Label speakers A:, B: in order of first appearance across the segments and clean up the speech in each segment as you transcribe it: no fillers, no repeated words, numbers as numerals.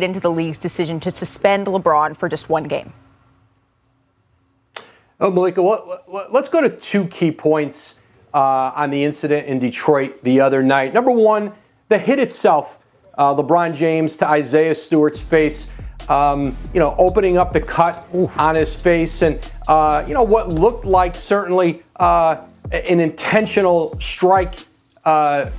A: into the league's decision to suspend LeBron for just one game?
B: Oh, Malika, let's go to two key points on the incident in Detroit the other night. Number one, the hit itself, LeBron James to Isaiah Stewart's face, opening up the cut on his face, and what looked like certainly an intentional strike to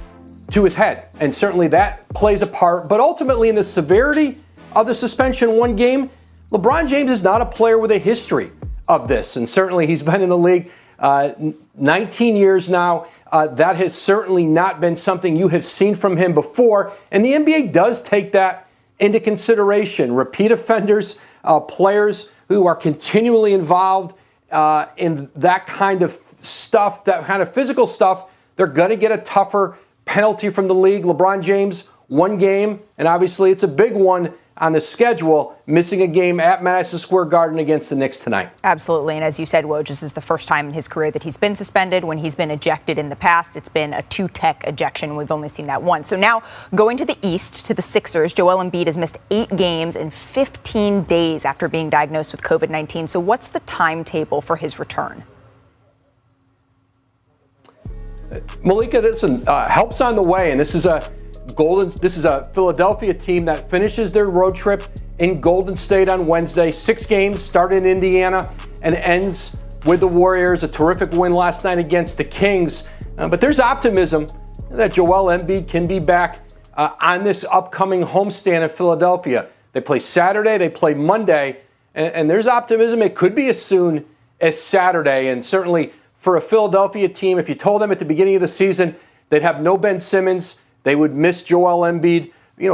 B: his head, and certainly that plays a part. But ultimately, in the severity of the suspension, one game, LeBron James is not a player with a history of this, and certainly he's been in the league 19 years now. That has certainly not been something you have seen from him before, and the NBA does take that into consideration. Repeat offenders, players who are continually involved in that kind of stuff, that kind of physical stuff, they're going to get a tougher penalty from the league. LeBron James, one game, and obviously it's a big one on the schedule, missing a game at Madison Square Garden against the Knicks tonight.
A: Absolutely, and as you said, Woj, this is the first time in his career that he's been suspended. When he's been ejected in the past, it's been a two-tech ejection. We've only seen that once. So now, going to the East, to the Sixers, Joel Embiid has missed 8 games in 15 days after being diagnosed with COVID-19. So what's the timetable for his return?
B: Malika, listen, help's on the way, and this is a Philadelphia team that finishes their road trip in Golden State on Wednesday. 6 games, started in Indiana and ends with the Warriors. A terrific win last night against the Kings. But there's optimism that Joel Embiid can be back on this upcoming homestand in Philadelphia. They play Saturday, they play Monday, and there's optimism it could be as soon as Saturday. And certainly for a Philadelphia team, if you told them at the beginning of the season they'd have no Ben Simmons, they would miss Joel Embiid,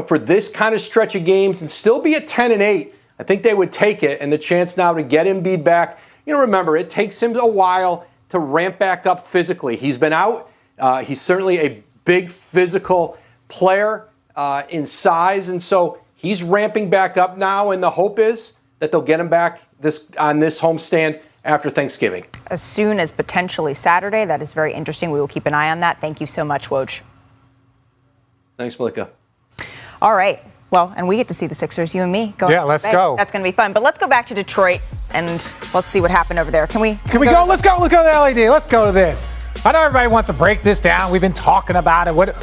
B: for this kind of stretch of games and still be at 10-8. I think they would take it, and the chance now to get Embiid back. Remember, it takes him a while to ramp back up physically. He's been out. He's certainly a big physical player in size, and so he's ramping back up now, and the hope is that they'll get him back on this homestand after Thanksgiving.
A: As soon as potentially Saturday. That is very interesting. We will keep an eye on that. Thank you so much, Woj.
B: Thanks, Malika.
A: All right. Well, and we get to see the Sixers, you and me.
C: Yeah, let's go.
A: That's going to be fun. But let's go back to Detroit and let's see what happened over there. Can we
C: go? Let's go to the LED. Let's go to this. I know everybody wants to break this down. We've been talking about it. What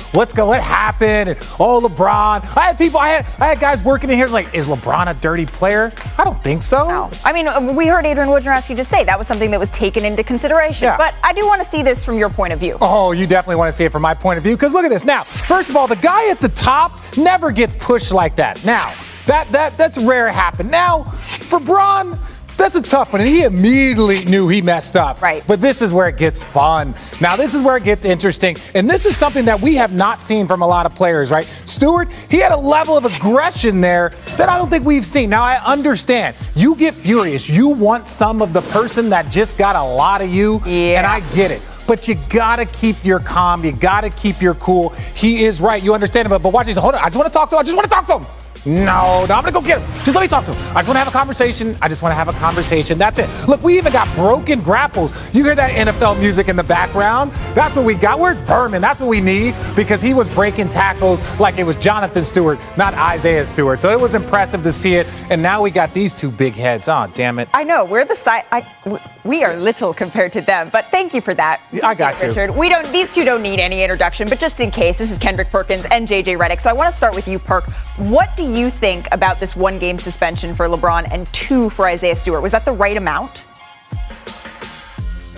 C: happened? And, LeBron. I had guys working in here like, is LeBron a dirty player? I don't think so.
A: No. I mean, we heard Adrian Wojnarowski just say that was something that was taken into consideration. Yeah. But I do want to see this from your point of view.
C: Oh, you definitely want to see it from my point of view. Because look at this. Now, first of all, the guy at the top never gets pushed like that. Now, that's rare happen. Now, for Bron, that's a tough one, and he immediately knew he messed up.
A: Right.
C: But this is where it gets fun. Now, this is where it gets interesting, and this is something that we have not seen from a lot of players, right? Stewart, he had a level of aggression there that I don't think we've seen. Now, I understand. You get furious. You want some of the person that just got a lot of you, and I get it. But you got to keep your calm. You got to keep your cool. He is right. You understand him. But watch this. Hold on. I just want to talk to him. No, I'm going to go get him. Just let me talk to him. I just want to have a conversation. That's it. Look, we even got broken grapples. You hear that NFL music in the background? That's what we got. We're Berman. That's what we need because he was breaking tackles like it was Jonathan Stewart, not Isaiah Stewart. So it was impressive to see it. And now we got these two big heads. Oh, damn it.
A: I know. We're the side. We are little compared to them. But thank you for that.
C: I got you.
A: Richard. These two don't need any introduction. But just in case, this is Kendrick Perkins and JJ Redick. So I want to start with you, Perk. What do you think about this 1-game suspension for LeBron and 2 for Isaiah Stewart? Was that the right amount?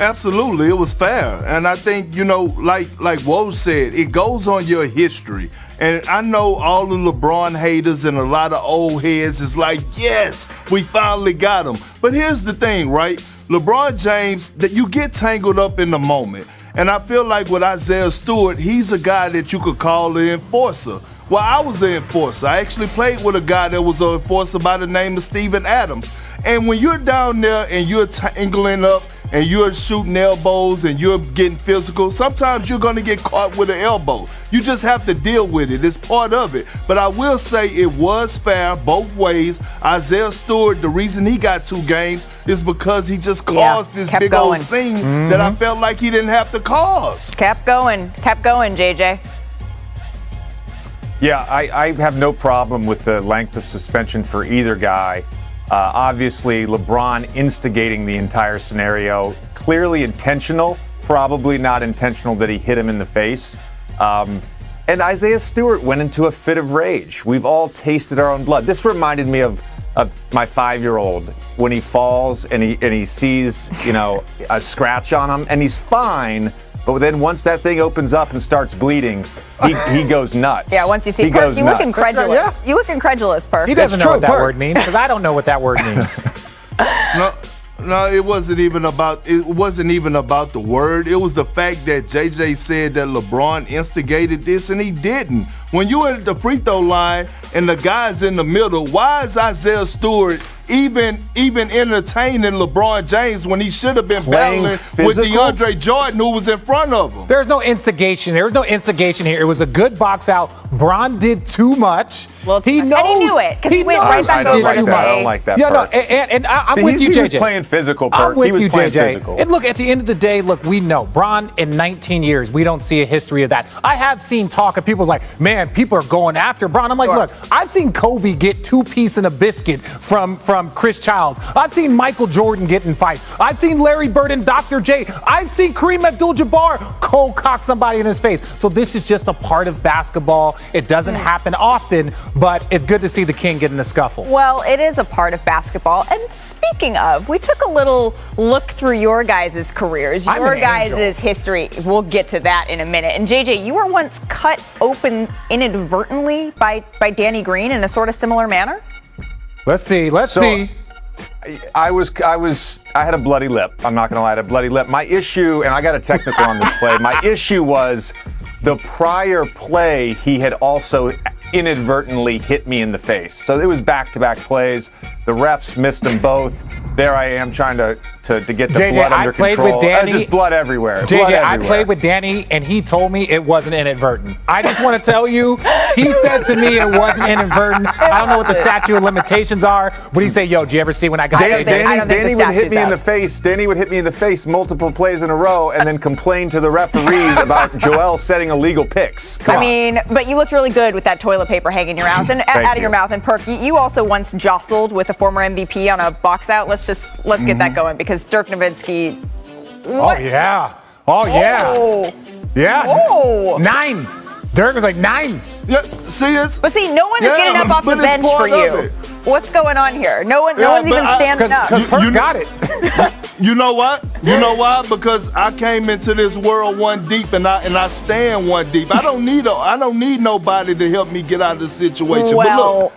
D: Absolutely, it was fair. And I think, like Woj said, it goes on your history. And I know all the LeBron haters and a lot of old heads is like, yes, we finally got him. But here's the thing, right? LeBron James, that you get tangled up in the moment. And I feel like with Isaiah Stewart, he's a guy that you could call an enforcer. Well, I was an enforcer. I actually played with a guy that was an enforcer by the name of Steven Adams. And when you're down there and you're tangling up and you're shooting elbows and you're getting physical, sometimes you're going to get caught with an elbow. You just have to deal with it. It's part of it. But I will say it was fair both ways. Isaiah Stewart, the reason he got 2 games is because he just caused this big old scene that I felt like he didn't have to cause.
A: Kept going, JJ.
E: Yeah, I have no problem with the length of suspension for either guy. Obviously, LeBron instigating the entire scenario, clearly intentional, probably not intentional that he hit him in the face. And Isaiah Stewart went into a fit of rage. We've all tasted our own blood. This reminded me of my 5-year-old when he falls and he sees, a scratch on him and he's fine. But then once that thing opens up and starts bleeding, he goes nuts.
A: Yeah, once you see Perk, you look incredulous.
C: Yeah.
A: You look incredulous, Perk.
C: He doesn't know what that word means because I don't know what that word means.
D: No, it wasn't even about the word. It was the fact that JJ said that LeBron instigated this, and he didn't. When you at the free throw line and the guy's in the middle, why is Isaiah Stewart even entertaining LeBron James when he should have been battling with DeAndre Jordan, who was in front of him?
C: There's no instigation. There was no instigation here. It was a good box out. Bron did too much.
A: Well,
C: he knows.
A: And he knew it because he went right back over to say.
E: I don't like that.
C: Yeah, no, and I'm with you, JJ.
E: He was playing physical, Perk.
C: I'm with
E: He was
C: you,
E: playing
C: JJ.
E: physical.
C: And look, at the end of the day, we know Bron in 19 years, we don't see a history of that. I have seen talk of people like, man, people are going after Bron. I'm like, look, I've seen Kobe get 2 pieces in a biscuit from Chris Childs. I've seen Michael Jordan get in fights. I've seen Larry Bird and Dr. J. I've seen Kareem Abdul-Jabbar cold cock somebody in his face. So this is just a part of basketball. It doesn't happen often, but it's good to see the king get in a scuffle.
A: Well, it is a part of basketball. And speaking of, we took a little look through your guys' careers, your guys' history. We'll get to that in a minute. And JJ, you were once cut open inadvertently by Danny Green in a sort of similar manner?
C: Let's see.
E: I had a bloody lip. I'm not going to lie, I had a bloody lip. My issue, and I got a technical on this play, my issue was the prior play, he had also inadvertently hit me in the face. So it was back-to-back plays. The refs missed them both. There I am trying to get the
C: JJ,
E: blood under control.
C: I played with Danny.
E: Just blood everywhere.
C: JJ,
E: blood everywhere.
C: I played with Danny, and he told me it wasn't inadvertent. I just want to tell you, he said to me it wasn't inadvertent. I don't know what the statute of limitations are, but he said, yo, did you ever see when I got
E: Danny would hit me in the face. Danny would hit me in the face multiple plays in a row and then complain to the referees about Joel setting illegal picks.
A: I mean, but you looked really good with that toilet paper hanging in your mouth and out of your mouth. And Perk, you also once jostled with a former MVP on a box out. Let's get that going because Dirk Nowitzki.
C: Oh yeah. Yeah.
A: Oh.
C: 9. Dirk was like 9.
D: Yeah, see this?
A: But see, no one is getting up off the bench for you. What's going on here? No one's even standing up.
C: Because Perk got it.
D: You know what? You know why? Because I came into this world one deep, and I stand one deep. I don't need nobody to help me get out of the situation.
A: Well,
D: but look,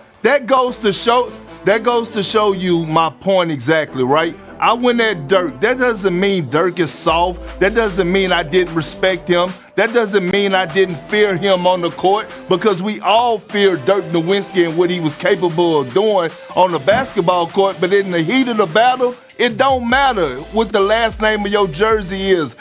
D: that goes to show you my point exactly, right? I went at Dirk. That doesn't mean Dirk is soft. That doesn't mean I didn't respect him. That doesn't mean I didn't fear him on the court, because we all fear Dirk Nowitzki and what he was capable of doing on the basketball court. But in the heat of the battle, it don't matter what the last name of your jersey is.